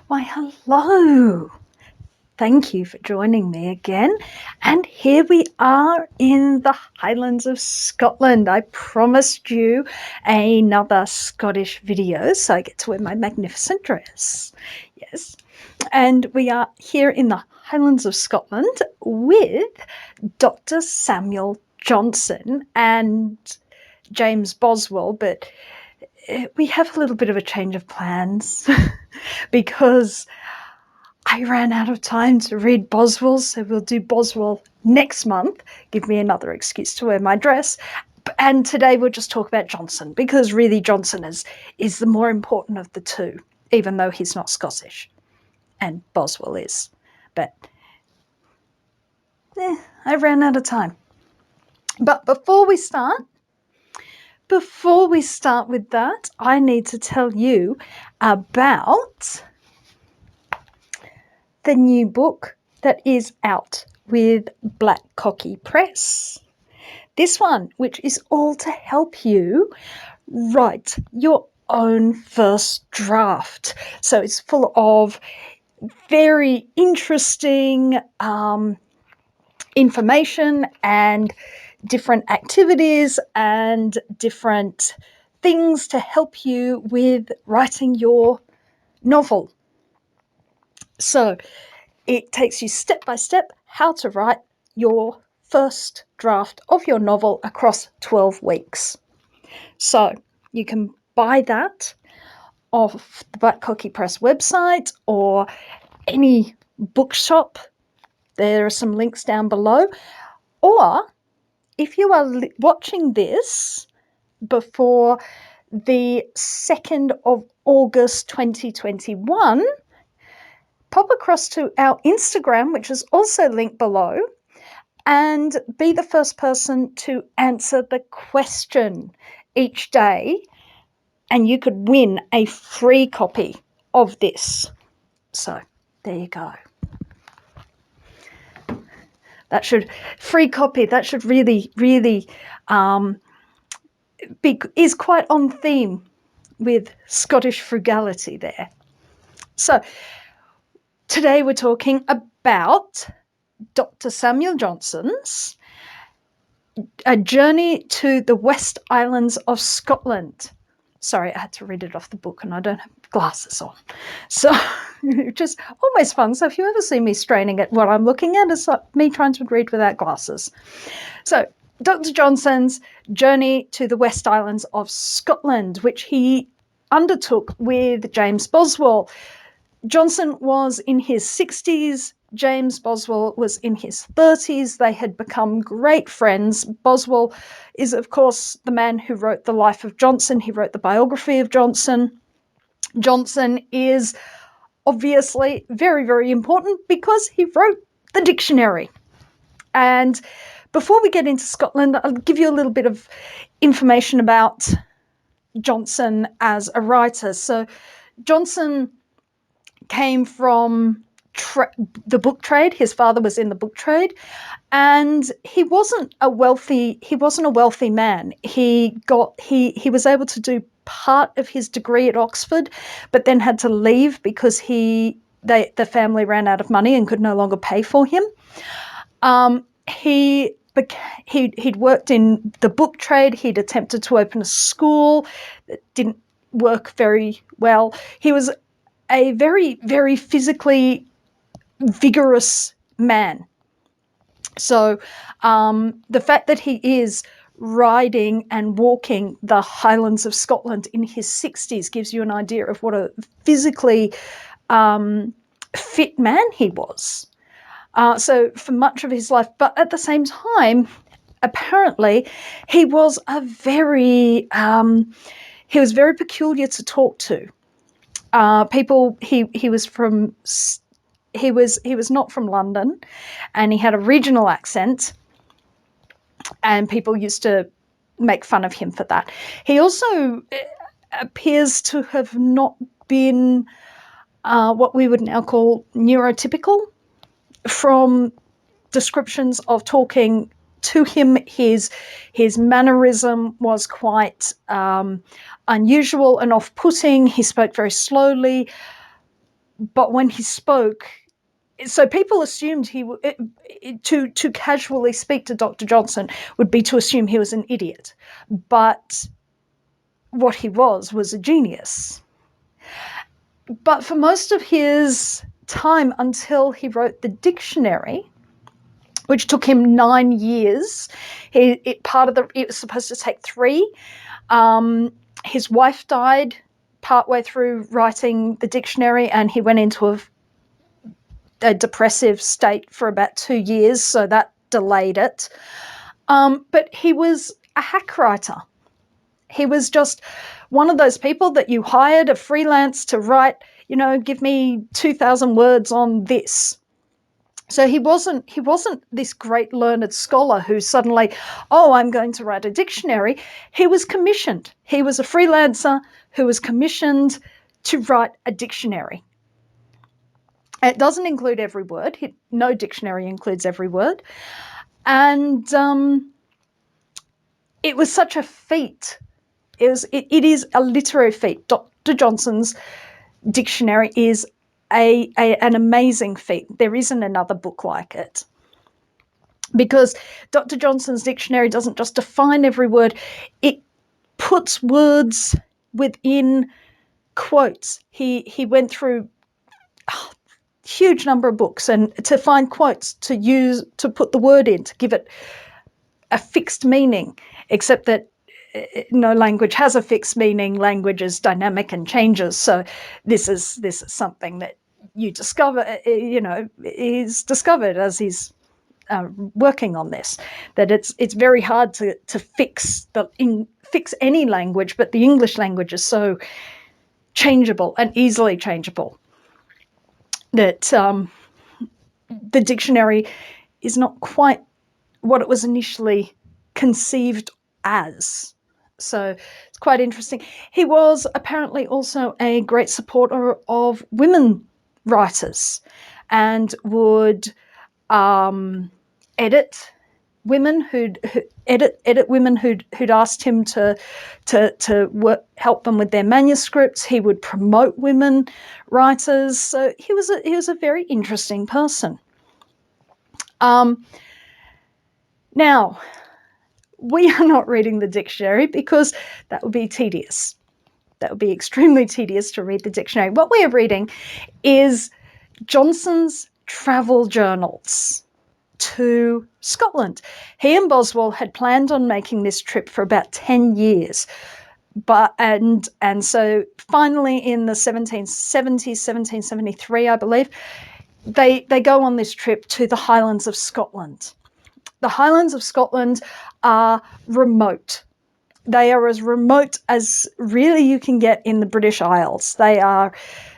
Why, hello. Thank you for joining me again. And here we are in the Highlands of Scotland. I promised you another Scottish video, so I get to wear my magnificent dress. Yes. And we are here in the Highlands of Scotland with Dr. Samuel Johnson and James Boswell, but we have a little bit of a change of plans because I ran out of time to read Boswell, so we'll do Boswell next month. Give me another excuse to wear my dress. And today we'll just talk about Johnson, because really Johnson is the more important of the two, even though he's not Scottish. And Boswell is. But I ran out of time. But before we start with that, I need to tell you about the new book that is out with Cockie Press. This one, which is all to help you write your own first draft. So it's full of very interesting information and different activities and different things to help you with writing your novel. So it takes you step by step how to write your first draft of your novel across 12 weeks. So you can buy that off the Cockie Press website or any bookshop. There are some links down below. Or if you are watching this before the 2nd of August 2021, pop across to our Instagram, which is also linked below, and be the first person to answer the question each day, and you could win a free copy of this. So there you go. That should really, really is quite on theme with Scottish frugality there. So today we're talking about Dr. Samuel Johnson's A Journey to the West Islands of Scotland. Sorry, I had to read it off the book and I don't have glasses on. So it's just always fun. So if you ever see me straining at what I'm looking at, it's like me trying to read without glasses. So Dr. Johnson's Journey to the West Islands of Scotland, which he undertook with James Boswell. Johnson was in his 60s. James Boswell was in his 30s. They had become great friends. Boswell is, of course, the man who wrote the life of Johnson. He wrote the biography of Johnson. Johnson is obviously very, very important because he wrote the dictionary. And before we get into Scotland, I'll give you a little bit of information about Johnson as a writer. So Johnson came from the book trade. His father was in the book trade, and he wasn't a wealthy man. He was able to do part of his degree at Oxford, but then had to leave because the family ran out of money and could no longer pay for him. He'd worked in the book trade. He'd attempted to open a school that didn't work very well. He was a very, very physically vigorous man. So the fact that he is riding and walking the Highlands of Scotland in his 60s gives you an idea of what a physically fit man he was. So for much of his life, but at the same time, apparently he was very peculiar to talk to. People, he was not from London, and he had a regional accent, and people used to make fun of him for that. He also appears to have not been what we would now call neurotypical. From descriptions of talking to him, his mannerism was quite unusual and off-putting. He spoke very slowly. but when he spoke, so people assumed to casually speak to Dr. Johnson would be to assume he was an idiot, but what he was a genius. But for most of his time, until he wrote the dictionary, which took him 9 years, it was supposed to take 3. His wife died partway through writing the dictionary, and he went into a depressive state for about 2 years, so that delayed it. But he was a hack writer. He was just one of those people that you hired a freelance to write, give me 2,000 words on this. So he wasn't this great learned scholar who suddenly, I'm going to write a dictionary. He was commissioned. He was a freelancer who was commissioned to write a dictionary. It doesn't include every word. No dictionary includes every word. And it was such a feat. It is a literary feat. Dr. Johnson's dictionary is an amazing feat. There isn't another book like it. Because Dr. Johnson's dictionary doesn't just define every word, it puts words within quotes. He went through a huge number of books and to find quotes to put the word in, to give it a fixed meaning, except that no language has a fixed meaning. Language is dynamic and changes. So this is something that you discover, he's discovered as he's working on this, that it's very hard to fix any language, but the English language is so changeable and easily changeable that the dictionary is not quite what it was initially conceived as. So it's quite interesting. He was apparently also a great supporter of women writers and would edit women who'd asked him to help them with their manuscripts. He would promote women writers. So he was a very interesting person. Now, we are not reading the dictionary because that would be tedious. That would be extremely tedious to read the dictionary. What we are reading is Johnson's travel journals to Scotland. He and Boswell had planned on making this trip for about 10 years. And so finally in the 1773, I believe, they go on this trip to the Highlands of Scotland. The Highlands of Scotland are remote. They are as remote as really you can get in the British Isles. They are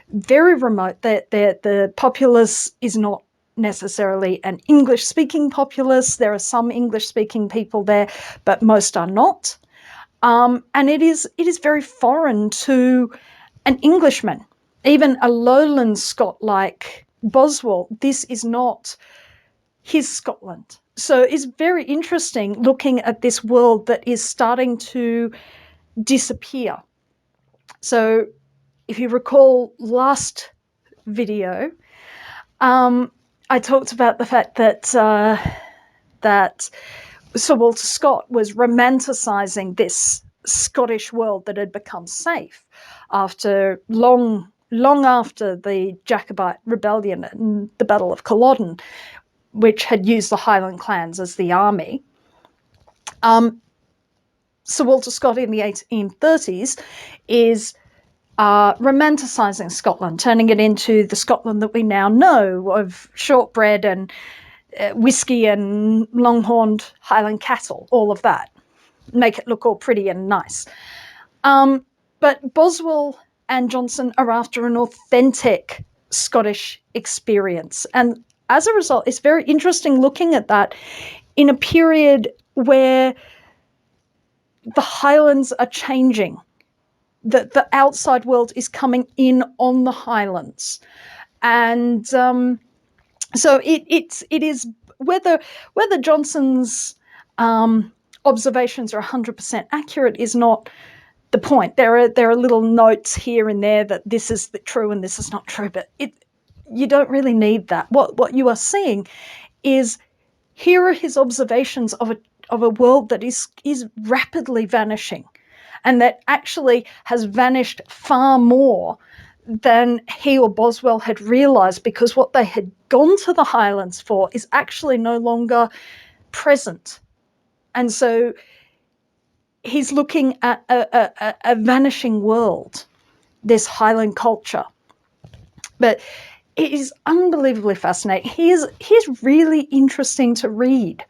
very remote. The populace is not necessarily an English-speaking populace. There are some English-speaking people there, but most are not. And it is very foreign to an Englishman, even a lowland Scot like Boswell. This is not his Scotland. So it's very interesting looking at this world that is starting to disappear. So if you recall last video, I talked about the fact that Sir Walter Scott was romanticising this Scottish world that had become safe after long after the Jacobite rebellion and the Battle of Culloden, which had used the Highland clans as the army. Sir Walter Scott in the 1830s is romanticising Scotland, turning it into the Scotland that we now know of shortbread and whiskey and longhorned Highland cattle, all of that. Make it look all pretty and nice. But Boswell and Johnson are after an authentic Scottish experience. And as a result, it's very interesting looking at that in a period where the Highlands are changing. The outside world is coming in on the Highlands. And so it is whether Johnson's observations are 100% accurate is not the point. There are little notes here and there that this is true and this is not true, but you don't really need that. What you are seeing is, here are his observations of a world that is rapidly vanishing, and that actually has vanished far more than he or Boswell had realised, because what they had gone to the Highlands for is actually no longer present. And so he's looking at a vanishing world, this Highland culture. But it is unbelievably fascinating. He's really interesting to read.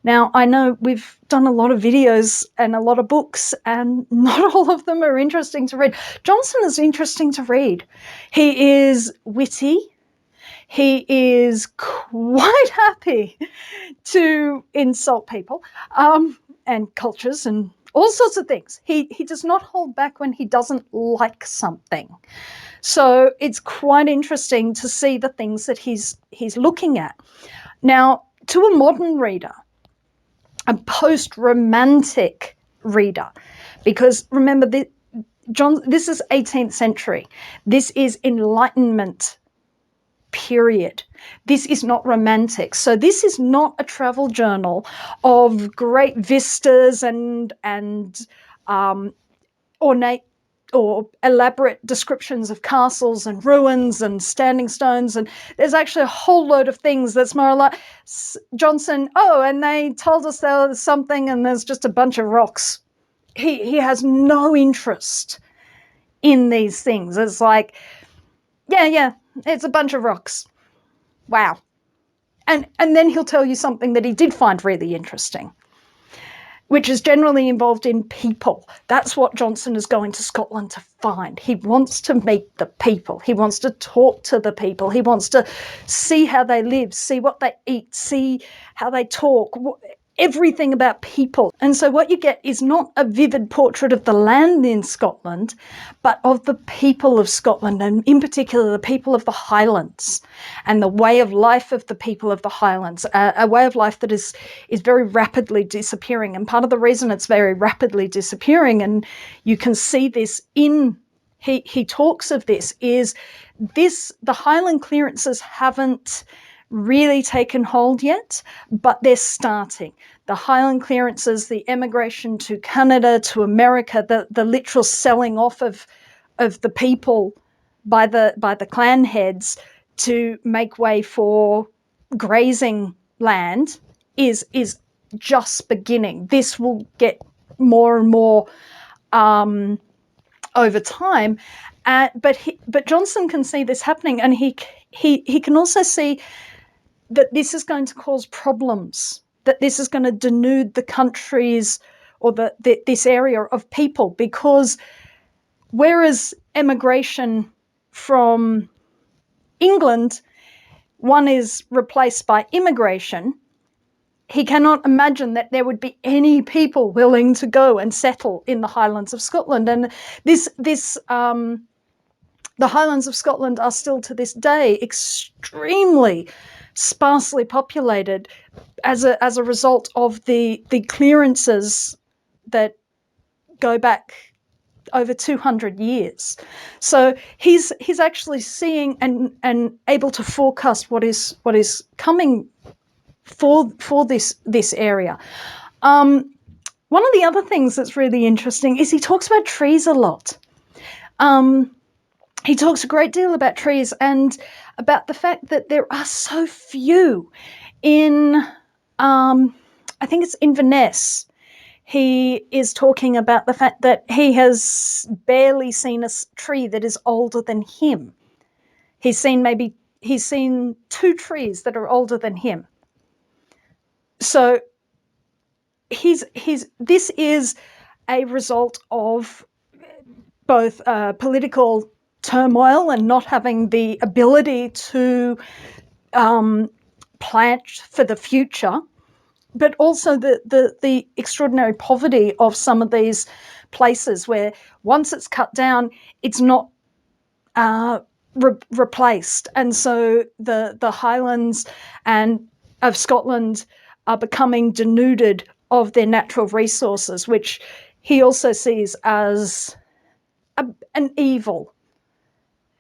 Now, I know we've done a lot of videos and a lot of books, and not all of them are interesting to read. Johnson is interesting to read. He is witty. He is quite happy to insult people and cultures and all sorts of things. He does not hold back when he doesn't like something. So it's quite interesting to see the things that he's looking at. Now, to a modern reader, a post-romantic reader, because remember, this is 18th century. This is Enlightenment period. This is not romantic. So this is not a travel journal of great vistas and ornate or elaborate descriptions of castles and ruins and standing stones. And there's actually a whole load of things that's more like Johnson, and they told us there was something and there's just a bunch of rocks. He has no interest in these things. It's like, yeah, it's a bunch of rocks. Wow. And then he'll tell you something that he did find really interesting, which is generally involved in people. That's what Johnson is going to Scotland to find. He wants to meet the people. He wants to talk to the people. He wants to see how they live, see what they eat, see how they talk, everything about people. And so what you get is not a vivid portrait of the land in Scotland, but of the people of Scotland, and in particular the people of the Highlands and the way of life of the people of the Highlands, a way of life that is very rapidly disappearing. And part of the reason it's very rapidly disappearing, and you can see this in, he talks of this, is the Highland clearances haven't really taken hold yet, but they're starting. The Highland clearances, the emigration to Canada, to America, the literal selling off of the people by the clan heads to make way for grazing land is just beginning. This will get more and more over time, but Johnson can see this happening, and he can also see that this is going to cause problems, that this is going to denude the countries or this area of people, because whereas emigration from England, one is replaced by immigration, he cannot imagine that there would be any people willing to go and settle in the Highlands of Scotland. And the Highlands of Scotland are still to this day extremely sparsely populated as a result of the clearances that go back over 200 years. So he's actually seeing and able to forecast what is coming for this area. One of the other things that's really interesting is he talks about trees a lot. He talks a great deal about trees and about the fact that there are so few in, I think it's Inverness. He is talking about the fact that he has barely seen a tree that is older than him. He's seen 2 trees that are older than him. So this is a result of both political turmoil and not having the ability to plant for the future, but also the extraordinary poverty of some of these places where once it's cut down, it's not replaced. And so the Highlands and of Scotland are becoming denuded of their natural resources, which he also sees as an evil.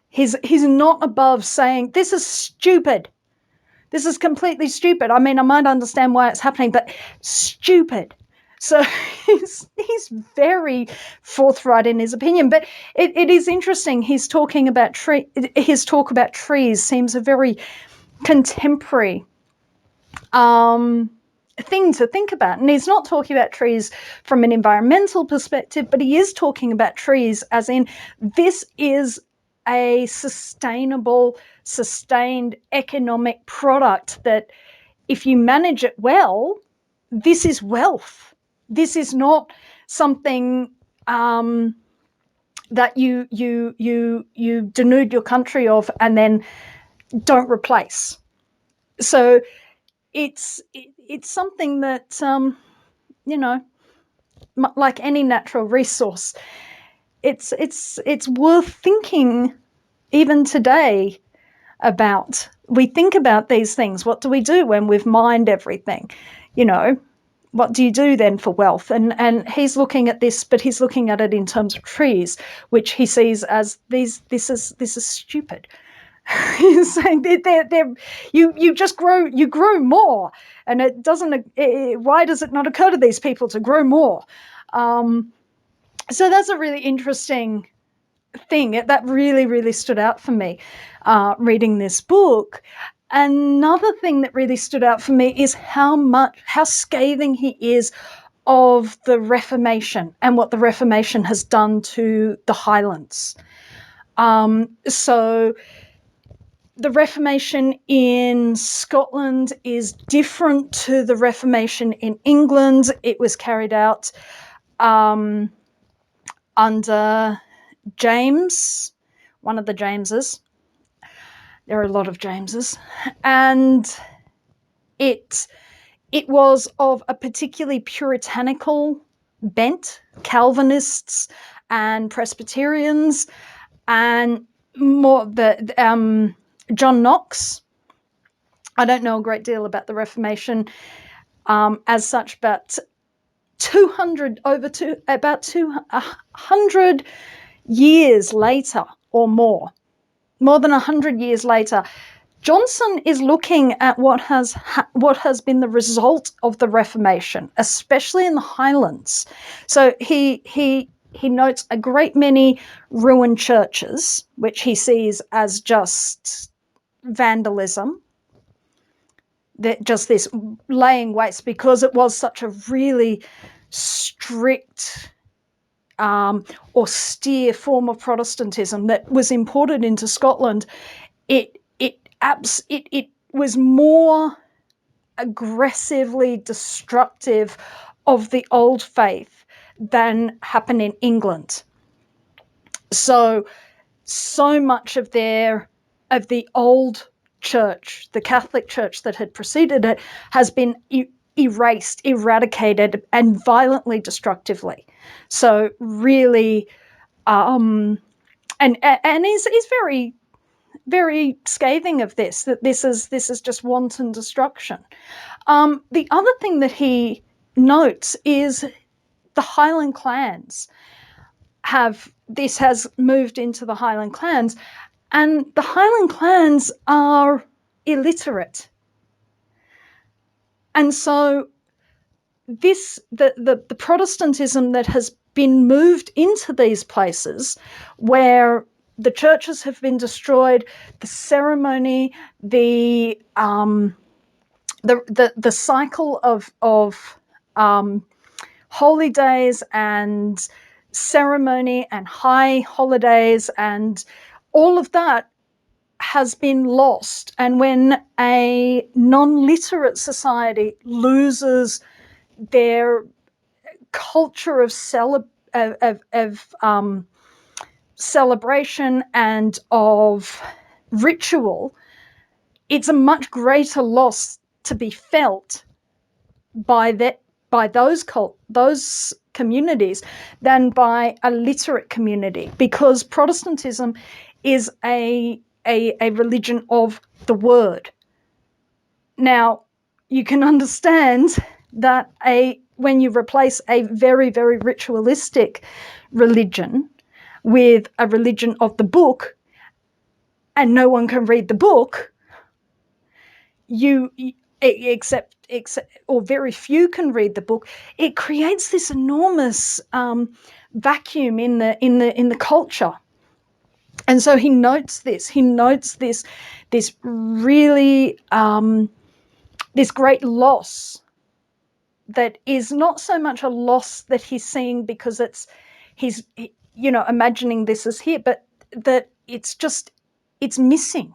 He's not above saying, this is stupid. This is completely stupid. I mean, I might understand why it's happening, but stupid. So he's very forthright in his opinion. But it is interesting. His talk about trees seems a very contemporary thing to think about. And he's not talking about trees from an environmental perspective, but he is talking about trees as in, this is a sustainable, sustained economic product that if you manage it well, this is wealth. This is not something that you denude your country of and then don't replace. So it's something that like any natural resource, it's worth thinking even today about. We think about these things. What do we do when we've mined everything? What do you do then for wealth? And he's looking at this, but he's looking at it in terms of trees, which he sees as this is stupid. He's saying you just grow more, and it doesn't. Why does it not occur to these people to grow more? So that's a really interesting thing. That really stood out for me reading this book. Another thing that really stood out for me is how scathing he is of the Reformation and what the Reformation has done to the Highlands. So the Reformation in Scotland is different to the Reformation in England. It was carried out under James, one of the Jameses. There are a lot of Jameses. And it was of a particularly puritanical bent, Calvinists and Presbyterians, and more the John Knox. I don't know a great deal about the Reformation as such, but 200 years later or more than 100 years later, Johnson is looking at what has been the result of the Reformation, especially in the Highlands. So he notes a great many ruined churches, which he sees as just vandalism, that just this laying waste, because it was such a really strict, austere form of Protestantism that was imported into Scotland. It was more aggressively destructive of the old faith than happened in England. So much of the old church, the Catholic Church that had preceded it, has been erased, eradicated, and violently destructively. So really, and he's very, very scathing of this, that this is just wanton destruction. The other thing that he notes is the Highland clans has moved into the Highland clans, and the Highland clans are illiterate. And so the Protestantism that has been moved into these places where the churches have been destroyed, the ceremony, the cycle of holy days and ceremony and high holidays and all of that has been lost. And when a non-literate society loses their culture of celebration and of ritual, it's a much greater loss to be felt by those communities than by a literate community, because Protestantism is a religion of the word. Now, you can understand that a when you replace a very, very ritualistic religion with a religion of the book, and no one can read the book, except or very few can read the book, it creates this enormous vacuum in the culture. And so he notes this really this great loss that is not so much a loss that he's seeing because he's imagining this as here, but that it's missing.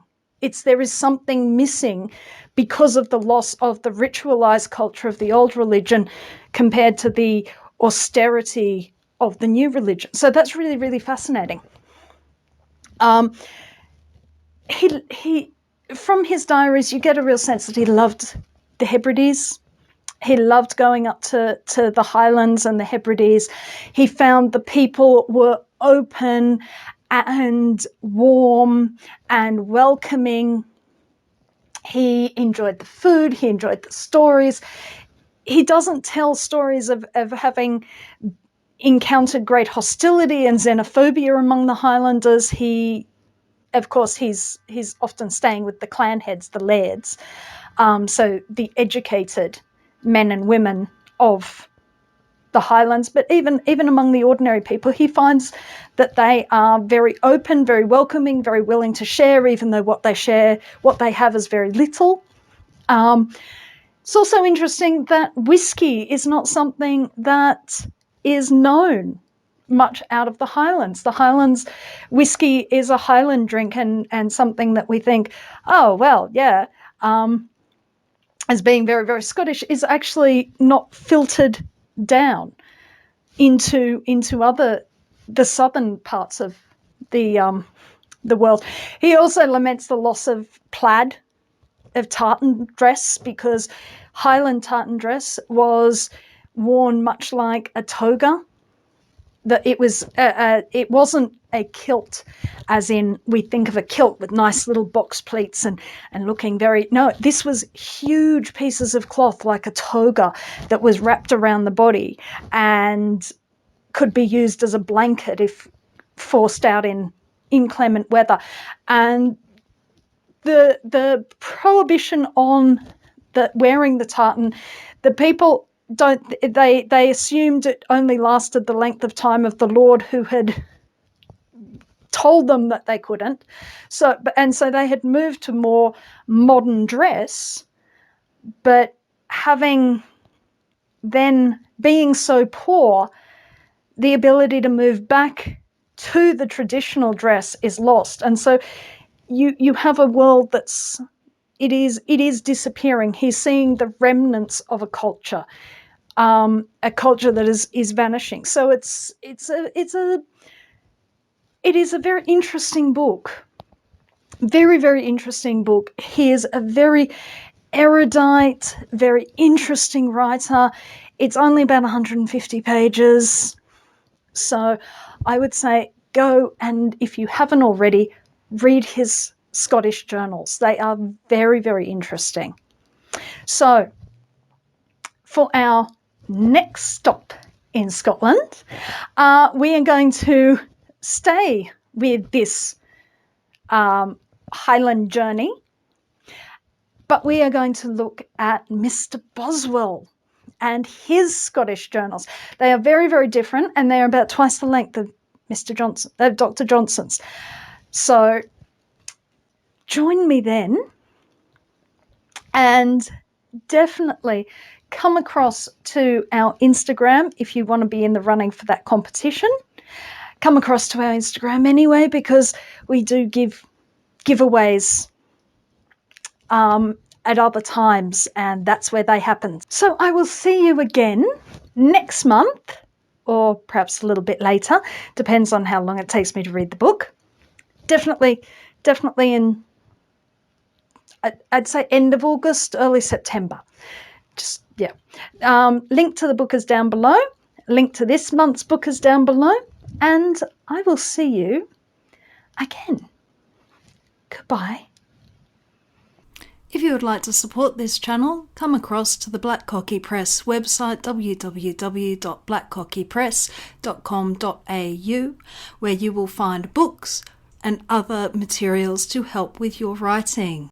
There is something missing because of the loss of the ritualized culture of the old religion compared to the austerity of the new religion. So that's really, really fascinating. He from his diaries, you get a real sense that he loved the Hebrides. He loved going up to the Highlands and the Hebrides. He found the people were open and warm and welcoming. He enjoyed the food. He enjoyed the stories. He doesn't tell stories of having encountered great hostility and xenophobia among the Highlanders. Of course, he's often staying with the clan heads, the lairds, so the educated men and women of the Highlands. But even among the ordinary people, he finds that they are very open, very welcoming, very willing to share, even though what they have is very little. It's also interesting that whiskey is not something that is known much out of the Highlands. The Highlands, whiskey is a Highland drink and something that we think, oh, well, yeah, as being very, very Scottish, is actually not filtered down into the southern parts of the world. He also laments the loss of plaid, of tartan dress, because Highland tartan dress was worn much like a toga. That it wasn't a kilt, as in we think of a kilt with nice little box pleats and looking very. No, this was huge pieces of cloth like a toga that was wrapped around the body and could be used as a blanket if forced out in inclement weather. And the prohibition on wearing the tartan, the people they assumed it only lasted the length of time of the Lord who had told them that they couldn't. So they had moved to more modern dress, but having then being so poor, the ability to move back to the traditional dress is lost. And so you have a world it is disappearing. He's seeing the remnants of a culture that is vanishing. So it is a very interesting book, very, very interesting book. He is a very erudite, very interesting writer. It's only about 150 pages, so I would say go, and if you haven't already, read his Scottish journals. They are very, very interesting. So for our next stop in Scotland, we are going to stay with this Highland journey, but we are going to look at Mr. Boswell and his Scottish journals. They are very, very different, and they are about twice the length of Dr. Johnson's. So join me then, and definitely come across to our Instagram if you want to be in the running for that competition. Come across to our Instagram anyway, because we do give giveaways at other times, and that's where they happen. So I will see you again next month, or perhaps a little bit later, depends on how long it takes me to read the book. Definitely in, I'd say end of August, early September. Just, yeah. Link to the book is down below. Link to this month's book is down below. And I will see you again. Goodbye. If you would like to support this channel, come across to the Black Cockie Press website www.blackcockiepress.com.au, where you will find books and other materials to help with your writing.